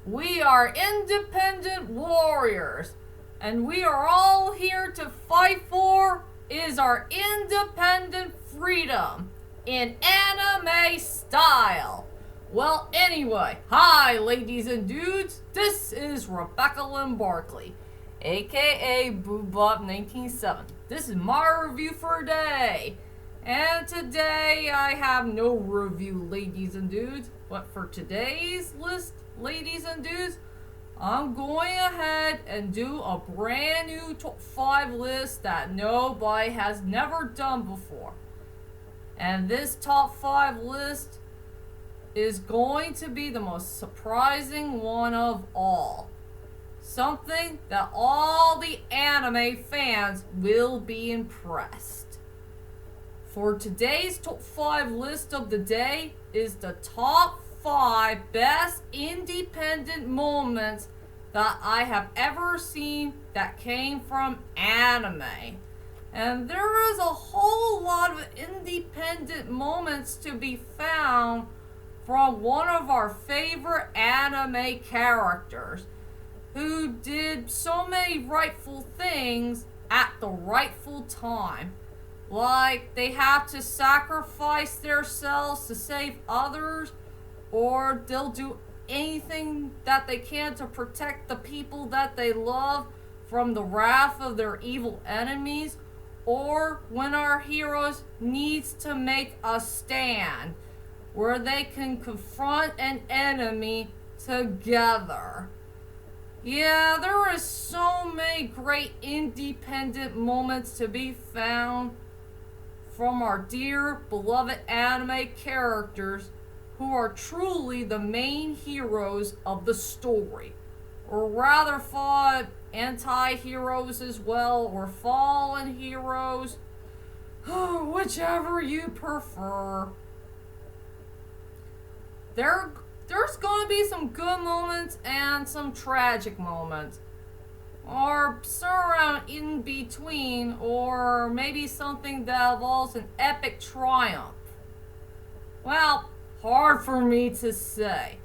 We are independent warriors, and we are all here to fight for is our independent freedom in anime style. Well, anyway, hi, ladies and dudes. This is Rebecca Lynn Barkley, aka Boobop197. This is my review for today. And today I have no review, ladies and dudes. But for today's list, ladies and dudes, I'm going ahead and do a brand new top 5 list that nobody has never done before. And this top 5 list is going to be the most surprising one of all. Something that all the anime fans will be impressed. For today's top 5 list of the day is the top 5 best independent moments that I have ever seen that came from anime. And there is a whole lot of independent moments to be found from one of our favorite anime characters who did so many rightful things at the rightful time. Like they have to sacrifice themselves to save others, or they'll do anything that they can to protect the people that they love from the wrath of their evil enemies, or when our heroes needs to make a stand where they can confront an enemy together. Yeah, there is so many great independent moments to be found from our dear beloved anime characters who are truly the main heroes of the story, or rather fought anti-heroes as well, or fallen heroes, whichever you prefer. There's going to be some good moments and some tragic moments, or somewhere in between, or maybe something that involves an epic triumph. Well, hard for me to say.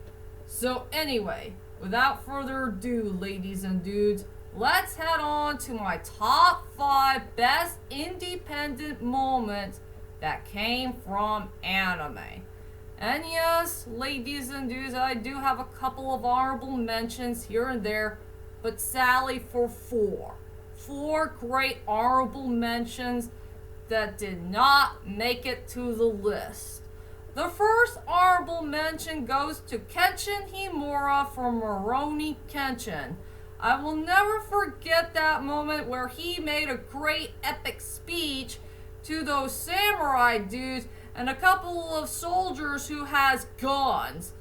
So anyway, without further ado, ladies and dudes, let's head on to my top 5 best independent moments that came from anime. And yes, ladies and dudes, I do have a couple of honorable mentions here and there, but sadly for 4. 4 great honorable mentions that did not make it to the list. The first honorable mention goes to Kenshin Himura from Rurouni Kenshin. I will never forget that moment where he made a great epic speech to those samurai dudes and a couple of soldiers who has guns.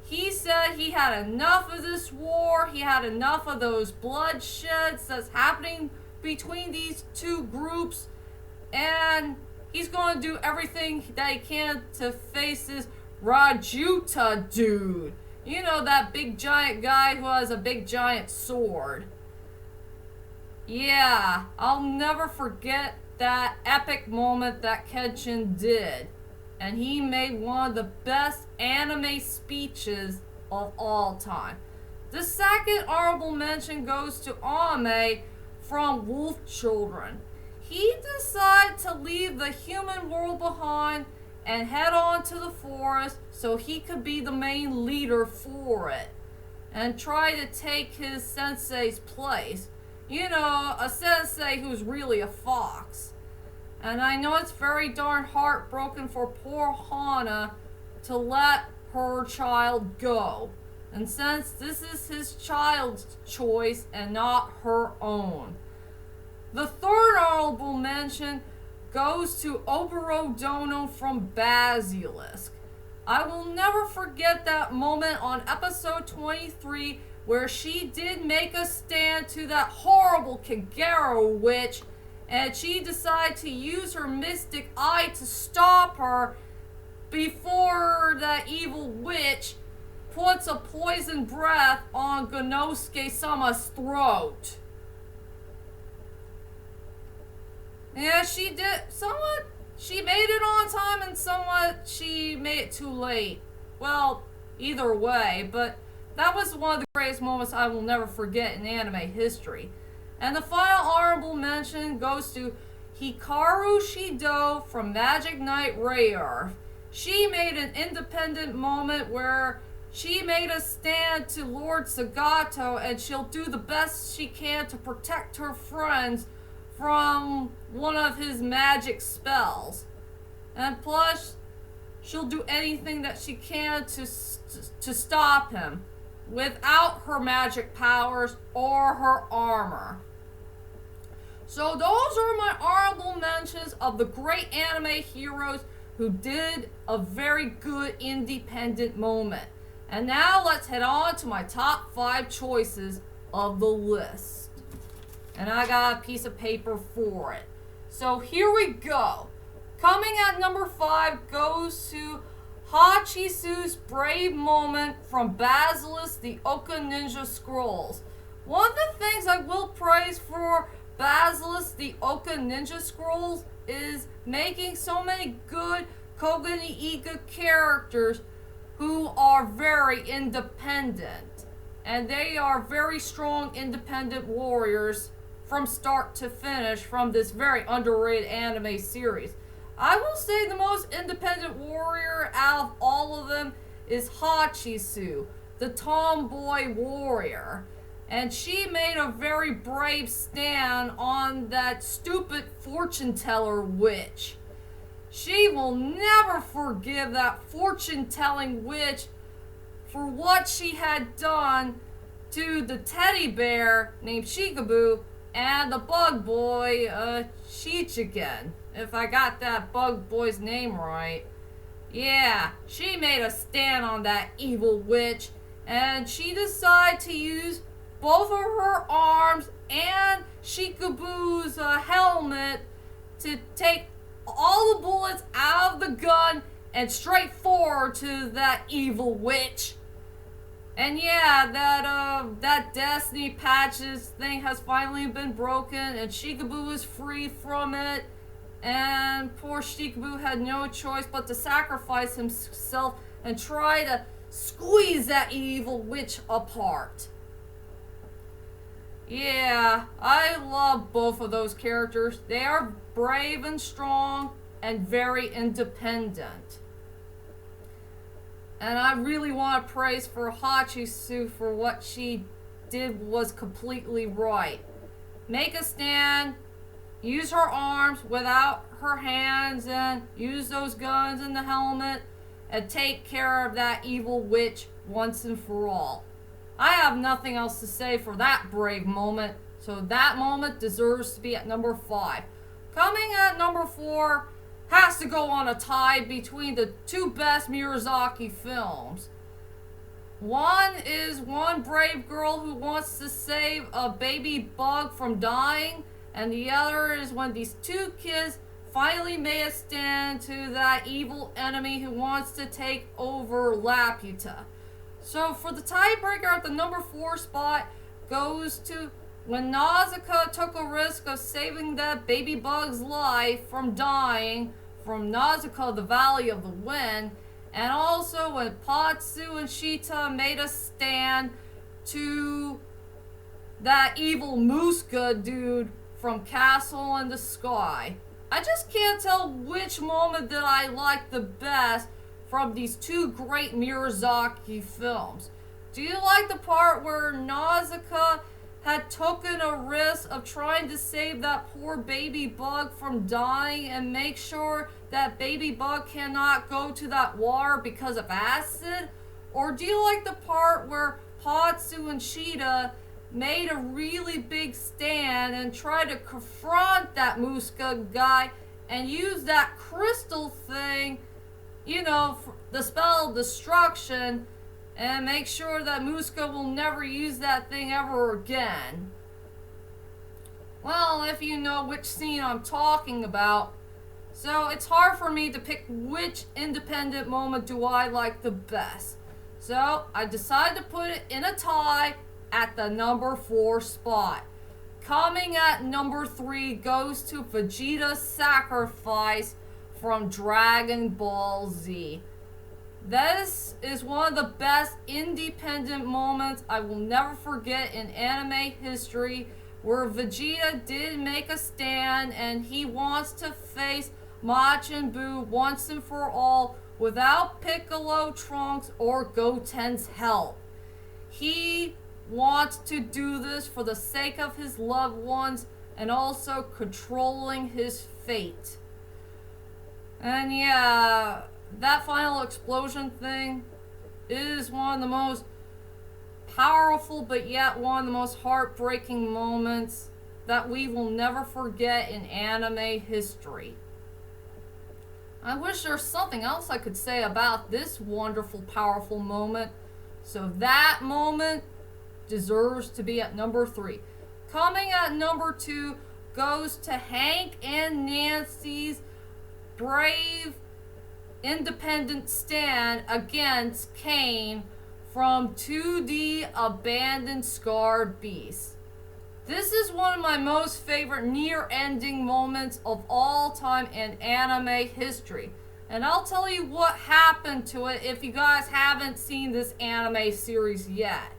He said he had enough of this war, he had enough of those bloodsheds that's happening between these two groups, and he's going to do everything that he can to face this Rajuta dude. You know, that big giant guy who has a big giant sword. Yeah, I'll never forget that epic moment that Kenshin did. And he made one of the best anime speeches of all time. The second honorable mention goes to Ame from Wolf Children. He decided to leave the human world behind and head on to the forest so he could be the main leader for it and try to take his sensei's place. You know, a sensei who's really a fox. And I know it's very darn heartbroken for poor Hana to let her child go. And since this is his child's choice and not her own. The third honorable mention goes to Oboro Dono from Basilisk. I will never forget that moment on episode 23 where she did make a stand to that horrible Kagero witch, and she decided to use her mystic eye to stop her before that evil witch puts a poison breath on Gonosuke-sama's throat. Yeah, she did somewhat. She made it on time and somewhat she made it too late. Well, either way, but that was one of the greatest moments I will never forget in anime history. And the final honorable mention goes to Hikaru Shido from Magic Knight Rayearth. She made an independent moment where she made a stand to Lord Sagato, and she'll do the best she can to protect her friends from one of his magic spells. And plus, she'll do anything that she can to stop him without her magic powers or her armor. So those are my honorable mentions of the great anime heroes who did a very good independent moment. And now let's head on to my top 5 choices of the list. And I got a piece of paper for it. So here we go. Coming at number 5 goes to Hachisu's brave moment from Basilisk the Oka Ninja Scrolls. One of the things I will praise for Basilisk the Oka Ninja Scrolls is making so many good Koga ni Iga characters who are very independent. And they are very strong independent warriors from start to finish from this very underrated anime series. I will say the most independent warrior out of all of them is Hachisu, the tomboy warrior. And she made a very brave stand on that stupid fortune teller witch. She will never forgive that fortune telling witch for what she had done to the teddy bear named Shikabue and the bug boy, Shichigen. If I got that bug boy's name right. Yeah, she made a stand on that evil witch, and she decided to use both of her arms and Shikabue's helmet to take all the bullets out of the gun and straight forward to that evil witch. And yeah, that Destiny Patches thing has finally been broken, and Shikabue is free from it. And poor Shikabue had no choice but to sacrifice himself and try to squeeze that evil witch apart. Yeah, I love both of those characters. They are brave and strong and very independent. And I really want to praise for Hachisu for what she did was completely right. Make a stand, use her arms without her hands, and use those guns and the helmet, and take care of that evil witch once and for all. I have nothing else to say for that brave moment, so that moment deserves to be at number 5. Coming at number 4 has to go on a tie between the 2 best Miyazaki films. One is one brave girl who wants to save a baby bug from dying, and the other is when these 2 kids finally made a stand to that evil enemy who wants to take over Laputa. So for the tiebreaker at the number 4 spot goes to when Nausicaa took a risk of saving that baby bug's life from dying from Nausicaa, the Valley of the Wind, and also when Patsu and Shita made a stand to that evil Muska dude from Castle in the Sky. I just can't tell which moment that I like the best from these 2 great Miyazaki films. Do you like the part where Nausicaa had taken a risk of trying to save that poor baby bug from dying and make sure that baby bug cannot go to that water because of acid? Or do you like the part where Patsu and Shita made a really big stand and tried to confront that Muska guy and use that crystal thing, you know, the spell of destruction, and make sure that Muska will never use that thing ever again? Well, if you know which scene I'm talking about. So it's hard for me to pick which independent moment do I like the best. So I decided to put it in a tie at the number 4 spot. Coming at number 3 goes to Vegeta's sacrifice from Dragon Ball Z. This is one of the best independent moments I will never forget in anime history, where Vegeta did make a stand and he wants to face Majin Buu once and for all without Piccolo, Trunks, or Goten's help. He wants to do this for the sake of his loved ones and also controlling his fate. And yeah, that final explosion thing is one of the most powerful but yet one of the most heartbreaking moments that we will never forget in anime history. I wish there's something else I could say about this wonderful, powerful moment. So that moment deserves to be at number 3. Coming at number 2 goes to Hank and Nancy's brave, independent stand against Kane from 2D Abandoned Scarred Beast. This is one of my most favorite near-ending moments of all time in anime history. And I'll tell you what happened to it if you guys haven't seen this anime series yet.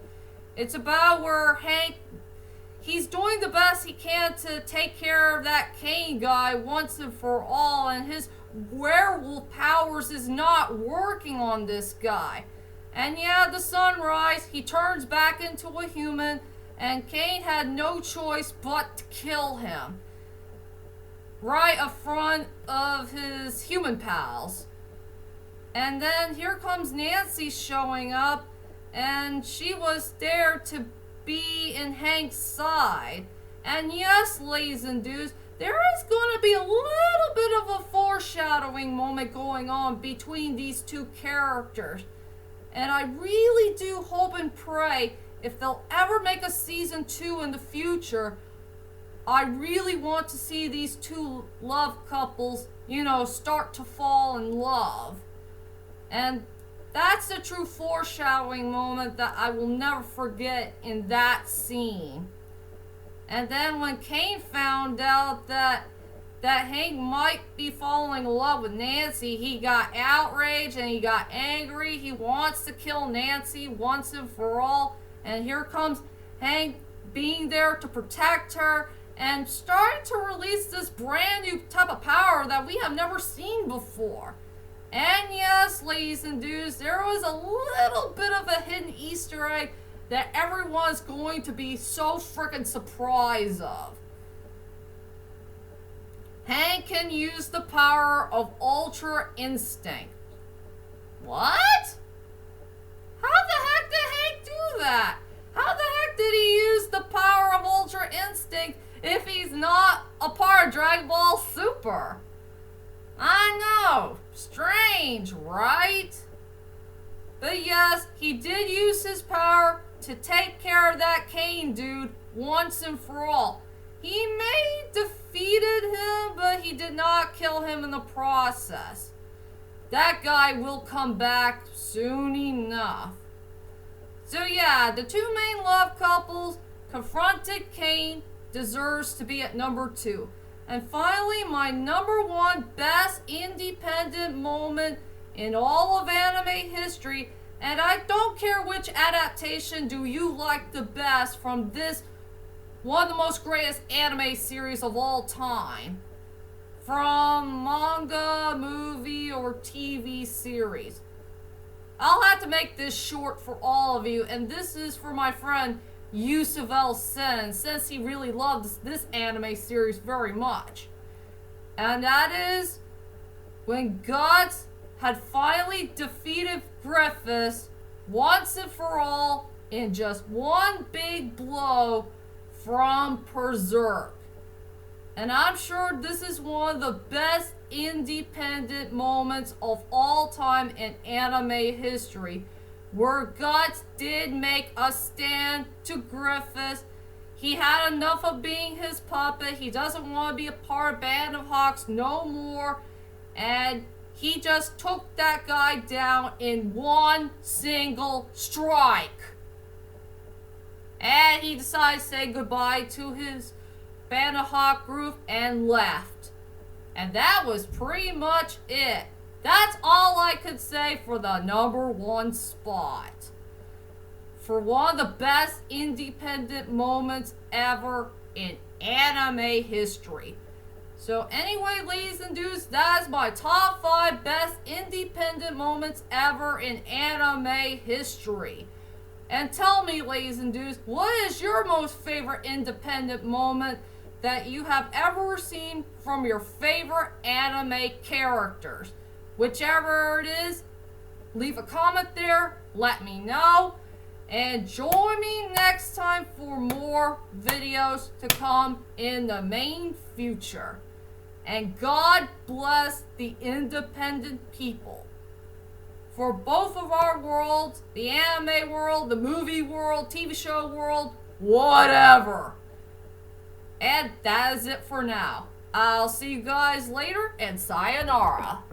It's about where Hank, he's doing the best he can to take care of that Kane guy once and for all, and his werewolf powers is not working on this guy. And yeah, the sunrise, he turns back into a human, and Kane had no choice but to kill him right in front of his human pals. And then here comes Nancy showing up, and she was there to be in Hank's side. And yes, ladies and dudes, there is going to be a little bit of a foreshadowing moment going on between these two characters. And I really do hope and pray if they'll ever make a season 2 in the future, I really want to see these two love couples, start to fall in love. And that's a true foreshadowing moment that I will never forget in that scene. And then when Kane found out that Hank might be falling in love with Nancy, he got outraged and he got angry. He wants to kill Nancy once and for all. And here comes Hank being there to protect her and starting to release this brand new type of power that we have never seen before. And yes, ladies and dudes, there was a little bit of a hidden Easter egg that everyone's going to be so freaking surprised of. Hank can use the power of Ultra Instinct. What? How the heck did Hank do that? How the heck did he use the power of Ultra Instinct if he's not a part of Dragon Ball Super? I know. Strange, right? But yes, he did use his power to take care of that Kane dude once and for all. He may have defeated him, but he did not kill him in the process. That guy will come back soon enough. So yeah, the two main love couples confronted Kane deserves to be at number 2. And finally, my number 1 best independent moment in all of anime history, and I don't care which adaptation do you like the best from this one of the most greatest anime series of all time. From manga, movie, or TV series. I'll have to make this short for all of you, and this is for my friend Yusuf El Sen, since he really loves this anime series very much. And that is when Guts had finally defeated Griffiths once and for all in just one big blow from Berserk. And I'm sure this is one of the best independent moments of all time in anime history, where Guts did make a stand to Griffiths. He had enough of being his puppet. He doesn't want to be a part of Band of Hawks no more. And he just took that guy down in one single strike. And he decided to say goodbye to his Band of Hawk group and left. And that was pretty much it. That's all I could say for the #1 spot. For one of the best independent moments ever in anime history. So anyway, ladies and dudes, that is my top 5 best independent moments ever in anime history. And tell me, ladies and dudes, what is your most favorite independent moment that you have ever seen from your favorite anime characters? Whichever it is, leave a comment there, let me know. And join me next time for more videos to come in the main future. And God bless the independent people. For both of our worlds, the anime world, the movie world, TV show world, whatever. And that is it for now. I'll see you guys later, and sayonara.